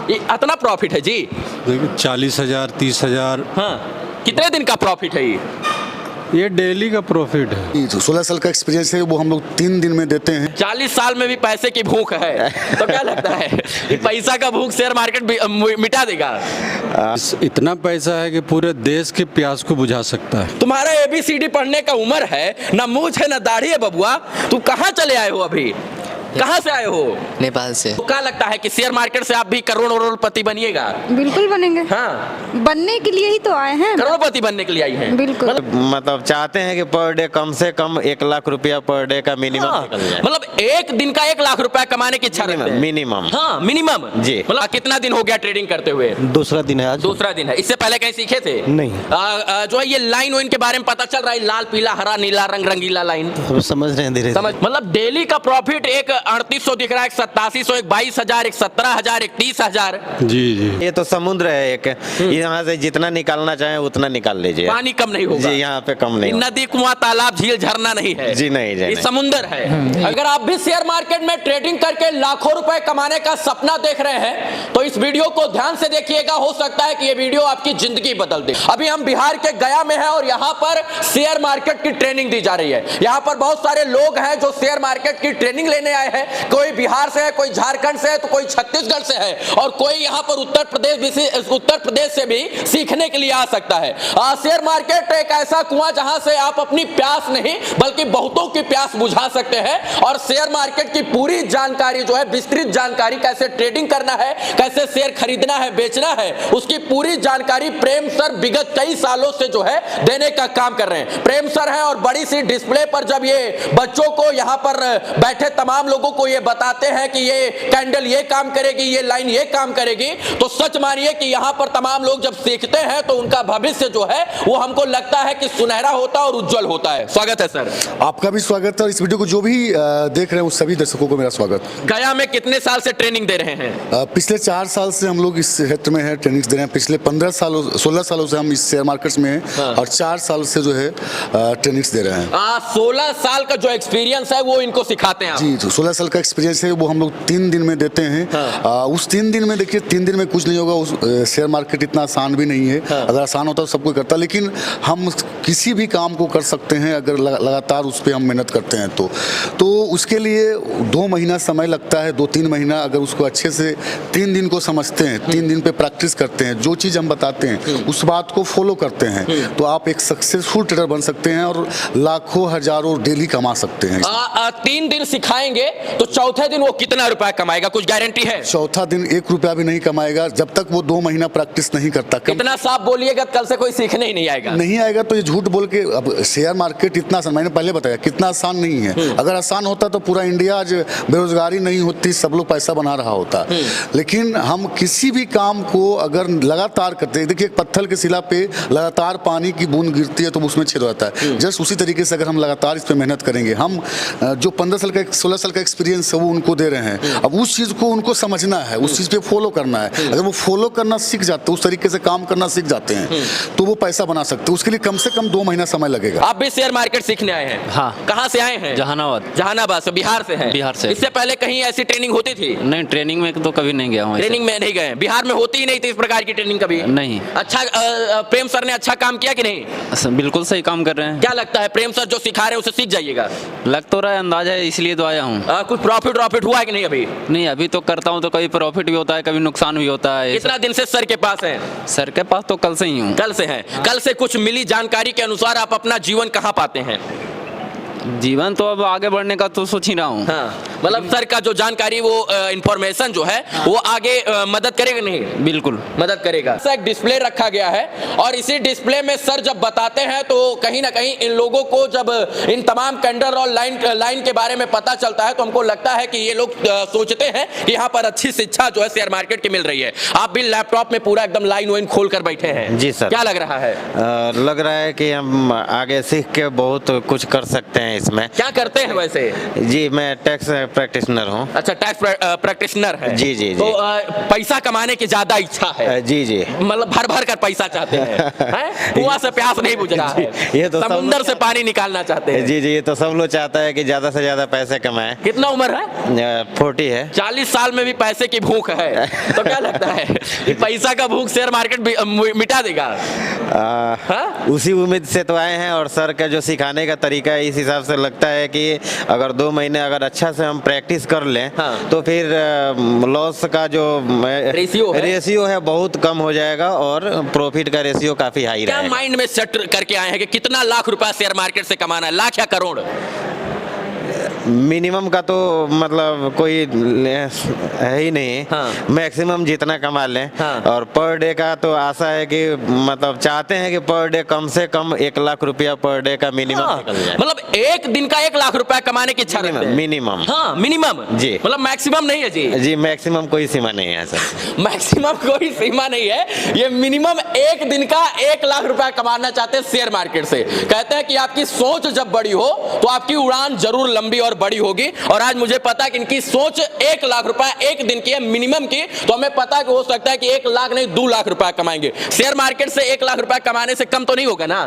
ये इतना प्रॉफिट है जी? देखिए 40,000 30,000। हाँ, कितने दिन का प्रॉफिट है ये डेली का प्रॉफिट है। 16 साल का एक्सपीरियंस है, वो हम लोग 3 दिन में देते हैं। 40 साल में भी पैसे की भूख है तो क्या लगता है कि पैसा का भूख शेयर मार्केट मिटा देगा? इतना पैसा है कि पूरे देश के प्यास को बुझा सकता है। तुम्हारा ABCD पढ़ने का उम्र है, ना मूछ है ना दाढ़ी है बबुआ, तुम कहाँ चले आए हो अभी? कहाँ से आए हो? नेपाल से। तो क्या लगता है कि शेयर मार्केट से आप भी करोड़पति बनिएगा? बिल्कुल बनेंगे। हाँ, बनने के लिए ही तो आए हैं। करोड़पति बनने के लिए आई हैं। बिल्कुल। मतलब चाहते हैं कि पर डे कम से कम 1 लाख रुपया पर डे का मिनिमम हाँ, निकल जाए। मतलब एक दिन का 1 लाख रुपया कमाने की इच्छा रखते हैं। मिनिमम। हाँ, मिनिमम जी। मतलब कितना दिन हो गया ट्रेडिंग करते हुए? दूसरा दिन है आज। दूसरा दिन है। इससे पहले कहीं सीखे थे? नहीं। जो है ये लाइन वाइन के बारे में पता चल रहा है, लाल पीला हरा नीला रंग रंगीला लाइन हम समझ रहे हैं धीरे समझ, मतलब डेली का प्रॉफिट एक 3800 दिख रहा है, एक 8700, एक 22,000, एक 17,000, एक 30,000। जी जी। ये तो समुद्र है एक, यहाँ से जितना निकालना चाहे उतना निकाल लीजिए। पानी कम नहीं होगा जी, यहाँ पे कम नहीं होगा। नदी कुआं तालाब झील झरना नहीं है जी नहीं, ये समुंदर है। अगर आप भी शेयर मार्केट में ट्रेडिंग करके लाखों रुपए कमाने का सपना देख रहे हैं तो इस वीडियो को ध्यान से देखिएगा, हो सकता है कि ये वीडियो आपकी जिंदगी बदल दे। अभी हम बिहार के गया में हैं और यहाँ पर शेयर मार्केट की ट्रेनिंग दी जा रही है। यहाँ पर बहुत सारे लोग हैं जो शेयर मार्केट की ट्रेनिंग लेने आए हैं। कोई बिहार से है, कोई झारखंड से है, तो कोई छत्तीसगढ़ से है और कोई यहाँ पर उत्तर प्रदेश से भी सीखने के लिए आ सकता है। शेयर मार्केट एक ऐसा कुआं जहां से आप अपनी प्यास नहीं बल्कि बहुतों की प्यास बुझा सकते हैं और शेयर मार्केट की पूरी जानकारी जो है, विस्तृत जानकारी, कैसे ट्रेडिंग करना है, कैसे शेयर खरीदना है बेचना है, उसकी पूरी जानकारी प्रेम सर विगत कई सालों से जो है देने का काम कर रहे हैं। प्रेम सर हैं और बड़ी सी डिस्प्ले पर जब ये बच्चों को, यहाँ पर बैठे तमाम लोगों को ये बताते हैं कि ये कैंडल ये काम करेगी, ये लाइन ये काम करेगी, तो सच मानिए कि यहाँ पर तमाम लोग जब सीखते हैं तो उनका भविष्य जो है वो हमको लगता है कि सुनहरा होता है और उज्जवल होता है। स्वागत है सर। आपका भी स्वागत है और इस वीडियो को जो भी देख रहे हैं उस सभी दर्शकों को मेरा स्वागत। गया में कितने साल से ट्रेनिंग दे रहे हैं? पिछले 4 साल से हम लोग इस क्षेत्र में है, ट्रेनिंग दे रहे हैं। पिछले 16 सालों से हम इस शेयर मार्केट में हैं और 4 साल से जो है ट्रेनिंग दे रहे हैं। 16 साल का जो एक्सपीरियंस है वो इनको सिखाते हैं? जी, 16 साल का एक्सपीरियंस है, वो हम लोग 3 दिन में देते हैं। उस 3 दिन में देखिए, 3 दिन में कुछ नहीं होगा। उस शेयर मार्केट इतना आसान भी नहीं है। अगर आसान होता तो सब कोई करता, लेकिन हम किसी भी काम को कर सकते हैं अगर लगातार उस पर हम मेहनत करते हैं तो उसके लिए 2 महीना समय लगता है, 2-3 महीना। अगर उसको अच्छे से 3 दिन को समझते हैं, 3 दिन पे प्रैक्टिस करते हैं, जो चीज़ हम बताते हैं उस बात को फॉलो करते हैं, तो आप एक सक्सेसफुल ट्रेडर बन सकते हैं और लाखों हजारों डेली कमा सकते हैं। 3 दिन सिखाएंगे तो चौथे दिन वो कितना रुपया कमाएगा, कुछ गारंटी है? चौथा दिन 1 रुपया भी नहीं कमाएगा जब तक वो 2 महीना प्रैक्टिस नहीं करता। इतना साफ बोलिएगा, कल से कोई सीखने ही नहीं आएगा। नहीं आएगा तो ये झूठ बोल के। अब शेयर मार्केट इतना आसान, मैंने पहले बताया कितना आसान नहीं है। अगर आसान होता तो पूरा इंडिया आज बेरोजगारी नहीं होती, सब लोग पैसा बना रहा होता। लेकिन हम किसी भी काम को अगर लगातार करते हैं, देखिए पत्थर के शिला पे लगातार पानी की बूंद गिरती है तो उसमें छेद होता है। जस्ट उसी तरीके से अगर हम लगातार इस पर मेहनत करेंगे, हम जो 15 साल का 16 साल का एक्सपीरियंस है वो उनको दे रहे हैं। अब उस चीज़ को उनको समझना है, उस चीज़ पे फॉलो करना है। अगर वो फॉलो करना सीख जाते हैं, उस तरीके से काम करना सीख जाते हैं, तो वो पैसा बना सकते हैं। उसके लिए कम से कम 2 महीना समय लगेगा। आप भी शेयर मार्केट सीखने आए हैं? हाँ। कहाँ से आए हैं? जहानाबाद से। बिहार से हैं? बिहार से। इससे पहले कहीं ऐसी ट्रेनिंग होती थी? नहीं, ट्रेनिंग में तो कभी नहीं गया हूँ। ट्रेनिंग में नहीं गए? बिहार में होती ही नहीं थी इस प्रकार की ट्रेनिंग कभी? नहीं। अच्छा, प्रेम सर ने अच्छा काम किया कि नहीं? बिल्कुल सही काम कर रहे हैं। क्या लगता है प्रेम सर जो सिखा रहे हैं उसे सीख जाइएगा? लग तो रहा है, अंदाजा है, इसलिए तो आया हूँ। कुछ प्रॉफिट हुआ है कि नहीं अभी? नहीं, अभी तो करता हूँ तो कभी प्रॉफिट भी होता है, कभी नुकसान भी होता है। कितना दिन से सर के पास है? सर के पास तो कल से ही हूँ। कल से है। कल से कुछ मिली जानकारी के अनुसार आप अपना जीवन कहाँ पाते हैं? जीवन तो अब आगे बढ़ने का तो सोच ही रहा हूँ। हाँ, मतलब सर का जो जानकारी वो इंफॉर्मेशन जो है वो आगे मदद करेगा नहीं? बिल्कुल मदद करेगा। एक डिस्प्ले रखा गया है और इसी डिस्प्ले में सर जब बताते हैं तो कहीं ना कहीं इन लोगों को जब इन तमाम कैंडल और लाइन के बारे में पता चलता है तो हमको लगता है कि ये लोग सोचते हैं कि यहाँ पर अच्छी शिक्षा जो है शेयर मार्केट की मिल रही है। आप भी लैपटॉप में पूरा एकदम लाइन वाइन खोल कर बैठे हैं। जी सर। क्या लग रहा है? लग रहा है कि हम आगे सीख के बहुत कुछ कर सकते हैं हैं इसमें। क्या करते हैं वैसे? जी मैं टैक्स प्रैक्टिशनर हूँ। अच्छा, टैक्स प्रैक्टिशनर है। जी, जी, जी। तो पैसा कमाने की ज्यादा इच्छा है। जी जी। मतलब भर भर कर पैसा चाहते हैं, हैं? कुआं से प्यास नहीं बुझ रहा है, ये तो सब समुंदर से पानी निकालना चाहते हैं। जी जी, ये तो सब लोग चाहता है कि ज्यादा से ज्यादा पैसे कमाएं। कितना उम्र है? 40 है। 40 साल में भी पैसे की भूख है, तो क्या लगता है कि पैसा का भूख शेयर मार्केट मिटा देगा? हाँ? उसी उम्मीद से तो आए हैं, और सर का जो सिखाने का तरीका है इस हिसाब से लगता है कि अगर 2 महीने अगर अच्छा से हम प्रैक्टिस कर लें, हाँ। तो फिर लॉस का जो रेशियो है बहुत कम हो जाएगा और प्रॉफिट का रेशियो काफी हाई क्या रहेगा। माइंड में सेट करके आए हैं कि कितना लाख रुपया शेयर मार्केट से कमाना है? लाख या करोड़? मिनिमम का तो मतलब कोई है ही नहीं। हाँ। मैक्सिमम जितना कमा लें। हाँ। और पर डे का तो आशा है कि मतलब चाहते हैं कि पर डे कम से कम 1 लाख रुपया पर डे का मिनिमम हाँ, निकल जाए। मतलब एक दिन का 1 लाख रुपया कमाने की इच्छा रखते हैं। मिनिमम। हाँ, मिनिमम। जी। मतलब मैक्सिमम नहीं है जी। जी मैक्सिमम कोई सीमा नहीं है सर। मैक्सिमम कोई सीमा नहीं है, ये मिनिमम एक दिन का 1 लाख रुपया कमाना चाहते हैं शेयर मार्केट से। कहते हैं कि आपकी सोच जब बड़ी हो तो आपकी उड़ान जरूर लंबी और बड़ी होगी। और आज मुझे पता है कि इनकी सोच 1 लाख रुपया एक दिन की है, मिनिमम की। तो हमें पता है कि हो सकता है कि 1 लाख नहीं 2 लाख रुपया कमाएंगे। शेयर मार्केट से 1 लाख रुपया कमाने से कम तो नहीं होगा ना?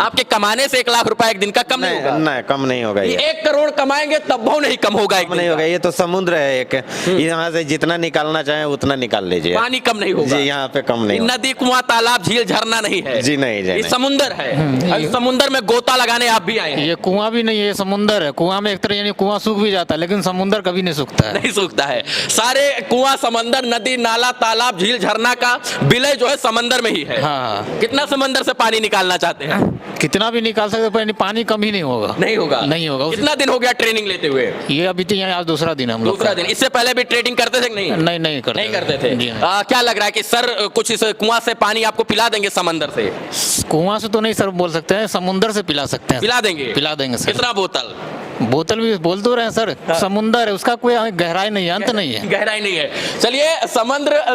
आपके कमाने से 1 लाख रुपया एक दिन का कम नहीं होगा? नहीं कम नहीं होगा ये। 1 करोड़ कमाएंगे तब वो नहीं कम होगा। कम नहीं होगा, ये तो समुद्र है एक। यहाँ से जितना निकालना चाहे उतना निकाल लीजिए। पानी कम नहीं होगा जी, यहाँ पे कम नहीं होगा। नदी, कुआं, तालाब, झील, झरना नहीं है जी नहीं, जी ये नहीं। समुंदर है। अब समुंदर में गोता लगाने आप भी आए हैं। ये कुआं भी नहीं है, ये समुंदर है। कुआं में एक तरह यानी कुआं सूख भी जाता है, लेकिन समुंदर कभी नहीं सूखता है। नहीं सूखता है। सारे कुआं, समंदर, नदी, नाला, तालाब, झील, झरना का विलय जो है समंदर में ही है। हाँ। कितना समंदर से पानी निकालना चाहते हैं? कितना भी निकाल सकते, पर पानी कम ही नहीं होगा। नहीं होगा। नहीं होगा। कितना दिन हो गया ट्रेनिंग लेते हुए? ये अभी तो यहाँ आज दूसरा दिन है हम लोग दूसरा का। दिन। इससे पहले भी ट्रेडिंग करते थे कि नहीं? नहीं करते। नहीं करते थे। जी नहीं। क्या लग रहा है कि सर कुछ इस कुआं से पानी आपको पिला देंगे समंदर से? कुआं से तो नहीं सर बोल सकते हैं, समुंदर से पिला सकते हैं। पिला देंगे? पिला देंगे सर। कितना बोतल? बोतल भी बोल तो रहे हैं सर। समुंदर है, उसका कोई गहराई नहीं है, अंत नहीं है। गहराई नहीं है। चलिए,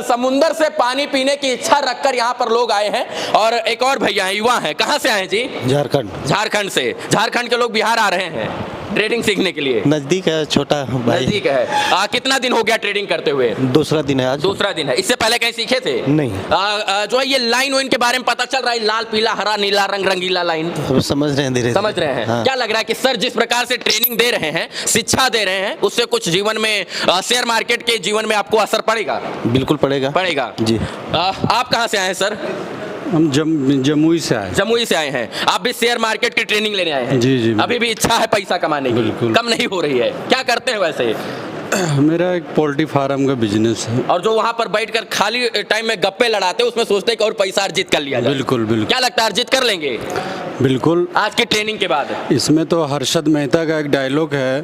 समुंदर से पानी पीने की इच्छा रखकर यहाँ पर लोग आए हैं। और एक और भैया हैं, युवा हैं। कहाँ से आए हैं जी? झारखंड से। झारखंड के लोग बिहार आ रहे हैं ट्रेडिंग सीखने के लिए। नजदीक है, छोटा भाई। नजदीक है। कितना दिन हो गया ट्रेडिंग करते हुए? दूसरा दिन है आज। दूसरा दिन है। इससे पहले कहीं सीखे थे? नहीं। जो है ये लाइन वाइन के बारे में पता चल रहा है? लाल, पीला, हरा, नीला रंग, रंगीला लाइन अब समझ रहे हैं धीरे। समझ रहे हैं। हाँ। क्या लग रहा है कि सर जिस प्रकार से ट्रेनिंग दे रहे हैं, शिक्षा दे रहे हैं, उससे कुछ जीवन में शेयर मार्केट के जीवन में आपको असर पड़ेगा? बिल्कुल पड़ेगा। पड़ेगा जी। आप कहाँ से आए हैं सर? हम जमुई से आए। जमुई से आए हैं। आप भी शेयर मार्केट की ट्रेनिंग लेने आए हैं? जी, जी। अभी भी इच्छा है पैसा कमाने की? बिल्कुल। कम नहीं हो रही है। क्या करते हैं वैसे? मेरा एक पोल्ट्री फार्म का बिजनेस है। और जो वहाँ पर बैठकर खाली टाइम में गप्पे लड़ाते हैं, उसमें सोचते हैं कि और पैसा अर्जित कर लिया जाए। बिल्कुल बिल्कुल। क्या लगता है अर्जित कर लेंगे बिल्कुल। आज की ट्रेनिंग के बाद? इसमें तो हर्षद मेहता का एक डायलॉग है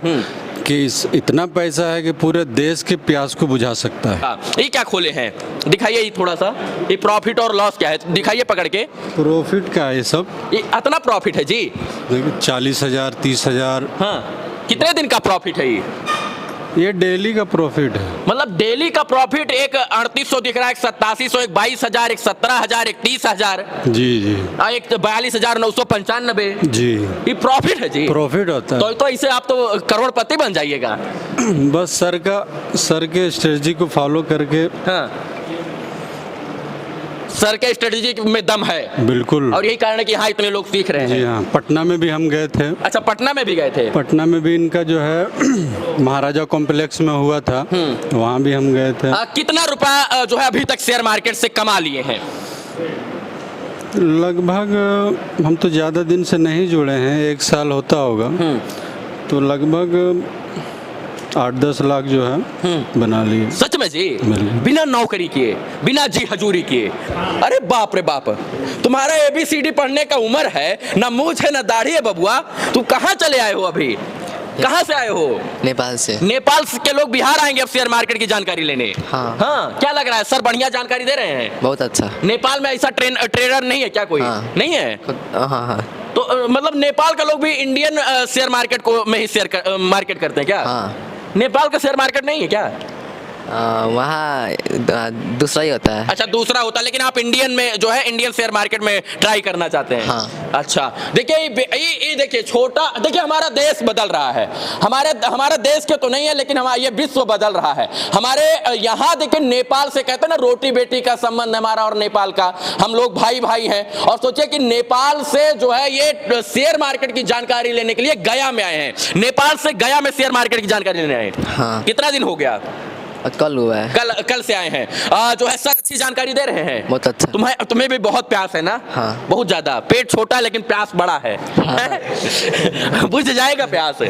कि इतना पैसा है कि पूरे देश की प्यास को बुझा सकता है। हाँ, ये क्या खोले हैं? दिखाइए ये थोड़ा सा। ये प्रॉफिट और लॉस क्या है दिखाइए पकड़ के। प्रॉफिट का ये सब ये इतना प्रॉफिट है जी? देखिए 40,000 30,000। हाँ। कितने दिन का प्रॉफिट है ये डेली का प्रॉफिट है। मतलब डेली का प्रॉफिट एक 3800 दिख रहा है, एक 8700, एक 22,000, एक 17,000, एक 30,000, जी जी एक 42,995। जी। ये प्रॉफिट है जी? प्रॉफिट होता है। तो इसे आप तो करोड़पति बन जाइएगा। बस सर के स्ट्रेटजी को फॉलो करके। हाँ, सर के स्ट्रेटेजी में दम है। बिल्कुल। और यही कारण है कि यहाँ इतने लोग सीख रहे हैं। जी हाँ, पटना में भी हम गए थे। अच्छा, पटना में भी गए थे? पटना में भी इनका जो है महाराजा कॉम्प्लेक्स में हुआ था, वहाँ भी हम गए थे। कितना रुपया जो है अभी तक शेयर मार्केट से कमा लिए हैं? लगभग हम तो ज़्यादा दिन से नहीं जुड़े हैं, 1 साल होता होगा, तो लगभग 8-10 लाख जो है बना लिए। सच में जी? बिल्कुल। बिना नौकरी किए, बिना जी हजूरी किए? अरे बाप रे बाप, तुम्हारा ABCD पढ़ने का उम्र है, ना मूछ है ना दाढ़ी है बबुआ। तू कहाँ चले आए हो अभी? कहाँ से आए हो? नेपाल से। नेपाल के लोग बिहार आएंगे अब शेयर मार्केट की जानकारी लेने? हाँ। हाँ, क्या लग रहा है सर? बढ़िया जानकारी दे रहे हैं? बहुत अच्छा। नेपाल में ऐसा ट्रेडर नहीं है क्या कोई? हाँ। नहीं है? हाँ। तो मतलब नेपाल का लोग भी इंडियन शेयर मार्केट को में ही मार्केट करते हैं क्या? हाँ। नेपाल का शेयर मार्केट नहीं है क्या? वहाँ दूसरा ही होता है। अच्छा, दूसरा होता है, लेकिन आप इंडियन में जो है इंडियन शेयर मार्केट में ट्राई करना चाहते हैं। हाँ। अच्छा, देखिए ये देखिए छोटा, देखिए हमारा देश बदल रहा है, हमारे देश के तो नहीं है लेकिन हमारा ये विश्व बदल रहा है। हमारे यहाँ देखिए नेपाल से कहते हैं ना, रोटी बेटी का संबंध हमारा और नेपाल का, हम लोग भाई भाई हैं। और सोचिए कि नेपाल से जो है ये शेयर मार्केट की जानकारी लेने के लिए गया में आए हैं, नेपाल से गया में शेयर मार्केट की जानकारी लेने आए हैं। हाँ। कितना दिन हो गया? कल हुआ है। कल से आए हैं। जो है सर अच्छी जानकारी दे रहे हैं। बहुत अच्छा। तुम्हें भी बहुत प्यास है ना? हाँ। बहुत ज्यादा। पेट छोटा है लेकिन प्यास बड़ा है। हाँ। बुझ जाएगा प्यास है।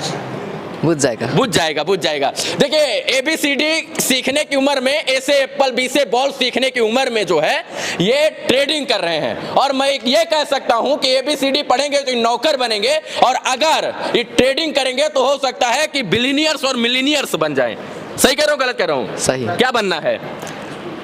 बुझ जाएगा। देखिए ABCD सीखने की उम्र में, ए से एप्पल, बी से बॉल सीखने की उम्र में जो है ये ट्रेडिंग कर रहे हैं। और मैं ये कह सकता हूं कि ABCD पढ़ेंगे तो नौकर बनेंगे, और अगर ये ट्रेडिंग करेंगे तो हो सकता है कि बिलियनियर्स और मिलियनियर्स बन जाएं। सही कह रहा हूं, गलत कह रहा हूं? सही। क्या बनना है?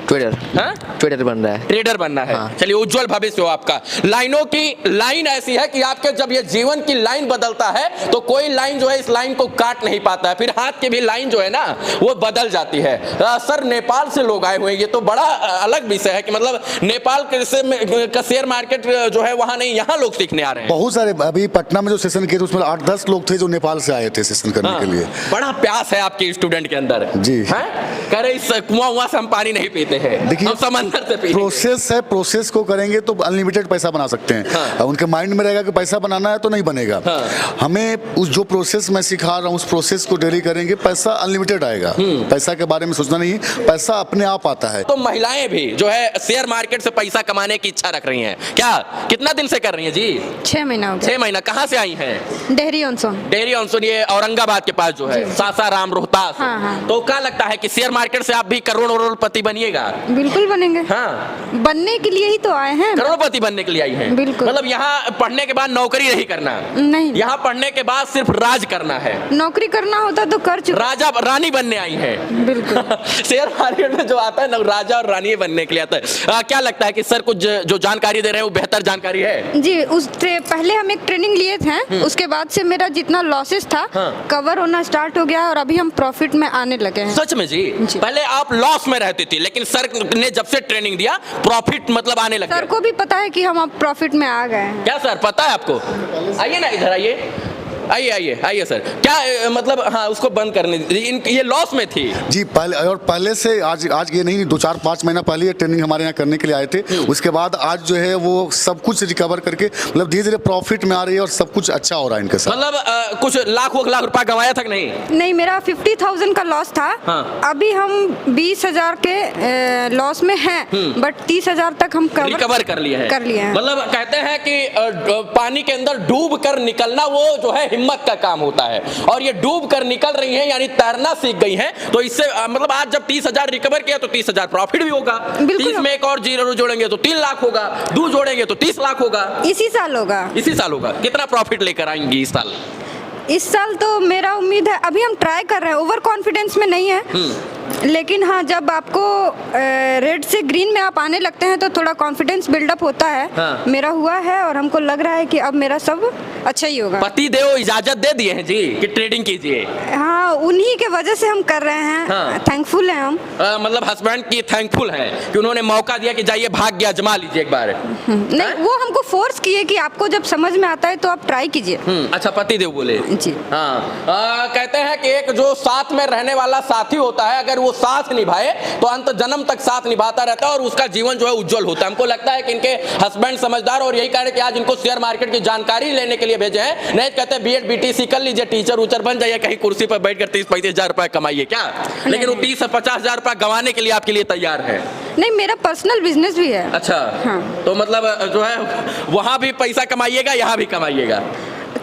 ट्रेडर बन रहा है। ट्रेडर बनना है। हाँ। चलिए, उज्जवल भविष्य हो आपका। लाइनों की लाइन ऐसी है कि आपके जब ये जीवन की लाइन बदलता है तो कोई लाइन जो है इस लाइन को काट नहीं पाता है, फिर हाथ की भी लाइन जो है ना वो बदल जाती है। सर नेपाल से लोग आए हुए हैं, ये तो बड़ा अलग विषय है कि मतलब नेपाल का शेयर मार्केट जो है वहां नहीं, यहाँ लोग सीखने आ रहे हैं। बहुत सारे, अभी पटना में जो सेशन किए थे उसमें 8-10 लोग थे जो नेपाल से आए थे सेशन करने के लिए। बड़ा प्यास है आपके स्टूडेंट के अंदर जी। कह रहे इस कुआं से हम पानी नहीं पीते हैं, देखिए समंदर से पीते। प्रोसेस है, प्रोसेस को करेंगे तो अनलिमिटेड पैसा बना सकते हैं। हाँ। उनके माइंड में रहेगा कि पैसा बनाना है तो नहीं बनेगा। हाँ। हमें उस जो प्रोसेस मैं सिखा रहा हूँ उस प्रोसेस को डेली करेंगे, पैसा अनलिमिटेड आएगा। पैसा के बारे में सोचना नहीं, पैसा अपने आप आता है। तो महिलाएं भी जो है शेयर मार्केट से पैसा कमाने की इच्छा रख रही हैं क्या? कितना दिन से कर रही हैं जी? 6 महीना हो गया। 6 महीना। कहाँ से आई हैं? डेहरी ऑनसोन। डेहरी ऑनसोन, ये औरंगाबाद के पास जो है, सासाराम रोहतास। हाँ, हाँ। तो क्या लगता है कि शेयर मार्केट से आप भी करोड़पति बनिएगा? बिल्कुल बनेंगे। हाँ। बनने के लिए ही तो आए हैं। करोड़पति बनने के लिए आई हैं? बिल्कुल। मतलब यहाँ पढ़ने के बाद नौकरी नहीं करना? नहीं। यहाँ पढ़ने के बाद सिर्फ राज करना है। नौकरी करना होता तो कर चुके। राजा रानी बनने आई है। बिल्कुल। शेयर मार्केट में जो आता है ना, राजा और रानी बनने के लिए आता है। क्या लगता है कि सर कुछ जो जानकारी दे रहे हैं वो बेहतर जानकारी है? जी, उससे पहले हम एक ट्रेनिंग लिए थे, उसके बाद से मेरा जितना लॉसेस था कवर होना स्टार्ट हो गया और अभी हम प्रॉफिट में आने लगे हैं। सच में जी? पहले आप लॉस में रहती थी लेकिन सर ने जब से ट्रेनिंग दिया प्रॉफिट मतलब आने लगे। सर को भी पता है कि हम अब प्रॉफिट में आ गए हैं। क्या सर पता है आपको? आइए ना इधर, आइए सर। क्या मतलब, हाँ उसको बंद करने दीजिए, ये लॉस में थी जी पहले से आज ये नहीं, 2-4-5 महीना पहले ये ट्रेनिंग हमारे यहाँ करने के लिए आए थे। उसके बाद आज जो है वो सब कुछ रिकवर करके मतलब धीरे धीरे प्रॉफिट में आ रही है और सब कुछ अच्छा हो रहा है इनके साथ। मतलब कुछ लाख रुपया गंवाया था कि नहीं? नहीं, मेरा 50,000 का लॉस था। हाँ। अभी हम 20,000 के लॉस में हैं, बट 30,000 तक हम रिकवर कर लिए हैं। मतलब कहते हैं कि पानी के अंदर डूब कर निकलना वो जो है हिम्मत का काम होता है, और ये डूब कर निकल रही हैं यानी तैरना सीख गई हैं। तो इससे मतलब आज जब 30,000 रिकवर किया तो 30,000 प्रॉफिट भी होगा। 30 में एक और जीरो जोड़ेंगे तो 3 लाख होगा, 2 जोड़ेंगे तो 30 लाख होगा। इसी साल होगा। कितना प्रॉफिट लेकर आएंगी इस साल? इस साल तो मेरा उम्मीद है, अभी हम ट्राई कर रहे हैं, ओवर कॉन्फिडेंस में नहीं है, लेकिन हाँ जब आपको रेड से ग्रीन में आप आने लगते हैं तो थोड़ा कॉन्फिडेंस बिल्डअप होता है। हाँ। मेरा हुआ है और हमको लग रहा है कि अब मेरा सब अच्छा ही होगा। पति देव इजाजत दे दिए हैं जी कि ट्रेडिंग कीजिए? हाँ, उन्हीं के वजह से हम कर रहे हैं। हाँ। थैंकफुल हैं हम। मतलब हस्बैंड की थैंकफुल हैं कि उन्होंने मौका दिया कि जाइए भाग्य आजमा लीजिए एक बार। नहीं, वो हमको फोर्स किए कि आपको जब समझ में आता है तो आप ट्राई कीजिए। अच्छा, पति देव बोले जी। हाँ। कहते हैं कि एक जो साथ में रहने वाला साथी होता है, अगर वो साथ निभाए तो अंत जन्म तक साथ निभाता रहता है और उसका जीवन जो है उज्जवल होता है। हमको लगता है कि इनके हस्बैंड समझदार, और यही कारण कि आज इनको शेयर मार्केट की जानकारी लेने के लिए भेजे हैं। नहीं कहते BEd BTC कर लीजिए, टीचर उचर बन जाइए, कहीं कुर्सी पर बैठ कर 30-35 हजार रुपए कमाइए क्या? लेकिन वो 30 से 50 हजार रुपए गंवाने के लिए आपके लिए तैयार है। नहीं, मेरा पर्सनल बिजनेस भी है। अच्छा। हाँ। तो मतलब जो है वहां भी पैसा कमाइएगा, यहाँ भी कमाइएगा।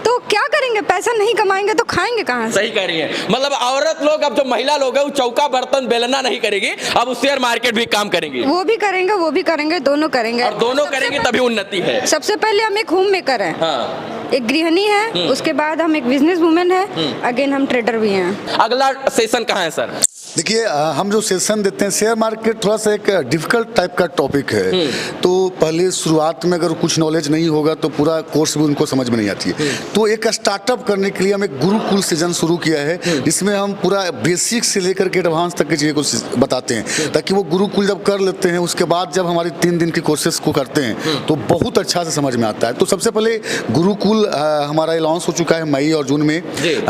तो क्या करेंगे? पैसा नहीं कमाएंगे तो खाएंगे कहाँ से? सही कह रही है। मतलब औरत लोग, अब जो महिला लोग है वो चौका बर्तन बेलना नहीं करेगी, अब शेयर मार्केट भी काम करेंगी। वो भी करेंगे, दोनों करेंगे। और दोनों करेंगे तभी उन्नति है। सबसे पहले हम एक होम मेकर हैं। हाँ। एक गृहिणी है, उसके बाद हम एक बिजनेस वुमेन है, अगेन हम ट्रेडर भी हैं। अगला सेशन कहाँ है सर? देखिए हम जो सेशन देते हैं, शेयर मार्केट थोड़ा सा एक डिफिकल्ट टाइप का टॉपिक है। तो पहले शुरुआत में अगर कुछ नॉलेज नहीं होगा तो पूरा कोर्स भी उनको समझ में नहीं आती है। तो एक स्टार्टअप करने के लिए हम एक गुरुकुल सीजन शुरू किया है, जिसमें हम पूरा बेसिक से लेकर के एडवांस तक की चीज़ें को बताते हैं, ताकि वो गुरुकुल जब कर लेते हैं उसके बाद जब हमारी 3 दिन की कोर्सेज को करते हैं तो बहुत अच्छा से समझ में आता है। तो सबसे पहले गुरुकुल हमारा लॉन्च हो चुका है मई और जून में।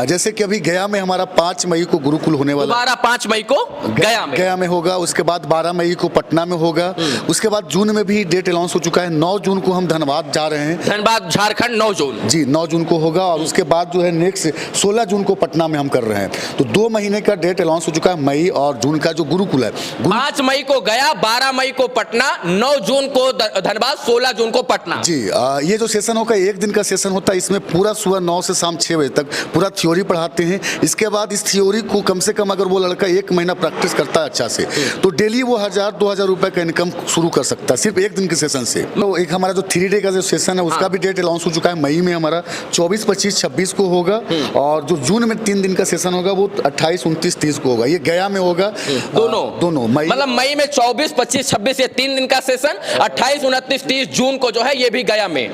जैसे कि अभी गया में हमारा 5 मई को गुरुकुल होने वाला है। 5 मई को गया में होगा, उसके बाद 12 मई को पटना में होगा, उसके बाद जून में भी डेट अनाउंस हो चुका है। 9 जून को हम धनबाद जा रहे हैं, धनबाद झारखंड 9 जून जी 9 जून को होगा। और उसके बाद जो है नेक्स्ट 16 जून को पटना में हम कर रहे हैं। तो 2 महीने का डेट अनाउंस हो चुका है मई और जून का जो गुरुकुल है। 5 मई को गया, 12 मई को पटना, 9 जून को धनबाद, 16 जून को पटना। जी ये जो सेशन होगा 1 दिन का सेशन होता है। इसमें पूरा सुबह 9 से शाम 6 बजे तक पूरा थ्योरी पढ़ाते हैं। इसके बाद इस थ्योरी को कम से कम अगर वो लड़का 1 महीना प्रैक्टिस करता है अच्छा से, तो डेली वो 1000-2000 रुपए का इनकम शुरू कर सकता है सिर्फ 1 दिन के सेशन से। तो एक हमारा जो 3 डे का जो सेशन है उसका भी डेट अनाउंस हो चुका है। मई में हमारा 24, 25, 26 को होगा। और जो जून में 3 दिन का सेशन होगा वो 28, 29, 30 को होगा। ये गया में होगा। दोनों मई, मतलब मई में 24, 25, 26 ये 3 दिन का सेशन, 28, 29, 30 जून को जो है ये भी गया में।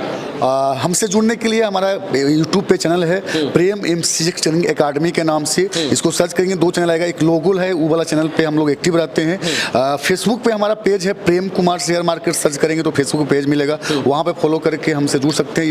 हमसे जुड़ने के लिए हमारा यूट्यूब पे चैनल है प्रेम MC ट्रेनिंग एकेडमी के नाम से। इसको सर्च करेंगे 2 चैनल आएगा, एक लोगोल है, वो वाला चैनल पे हम लोग एक्टिव रहते हैं। फेसबुक पे हमारा पेज है Prem Kumar share market, search करेंगे तो फेसबुक पेज मिलेगा, वहाँ पे फॉलो करके हमसे जुड़ सकते हैं।